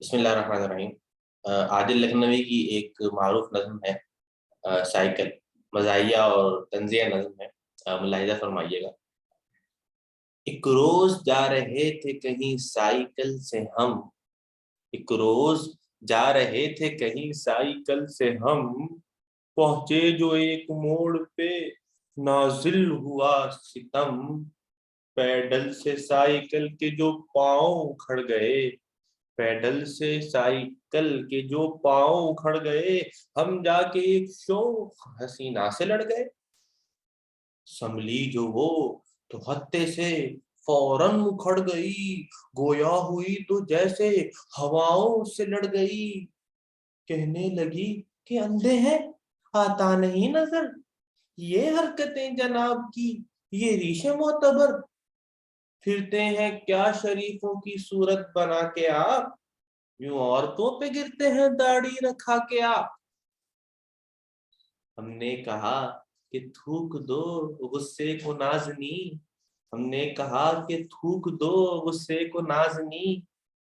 بسم اللہ الرحمن الرحیم۔ عادل لکھنوی کی ایک معروف نظم ہے سائیکل، مزاحیہ اور طنزیہ نظم ہے، ملاحظہ فرمائیے گا۔ ایک روز جا رہے تھے کہیں سائیکل سے ہم، ایک روز جا رہے تھے کہیں سائیکل سے ہم، پہنچے جو ایک موڑ پہ نازل ہوا ستم، پیڈل سے سائیکل کے جو پاؤں اکھڑ گئے، پیڈل سے سائیکل کے جو پاؤں اکھڑ گئے، ہم جا کے ایک شوخ حسینہ سے لڑ گئے، سنبھلی جو وہ تو ہتے سے فوراً اکھڑ گئی، گویا ہوئی تو جیسے ہواؤں سے لڑ گئی، کہنے لگی کہ اندھے ہیں آتا نہیں نظر، یہ حرکتیں جناب کی یہ ریش معتبر، پھرتے ہیں کیا شریفوں کی صورت بنا کے آپ، یوں عورتوں پہ گرتے ہیں داڑھی رکھا کے آپ۔ ہم نے کہا کہ تھوک دو غصے کو نازنی، ہم نے کہا کہ تھوک دو غصے کو نازنی،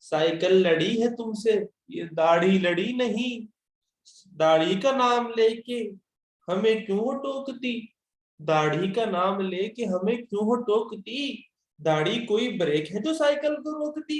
سائیکل لڑی ہے تم سے یہ داڑھی لڑی نہیں، داڑھی کا نام لے کے ہمیں کیوں ٹوکتی، داڑھی کا نام لے کے ہمیں کیوں ٹوکتی، داڑھی کوئی بریک ہے جو سائیکل کو روکتی۔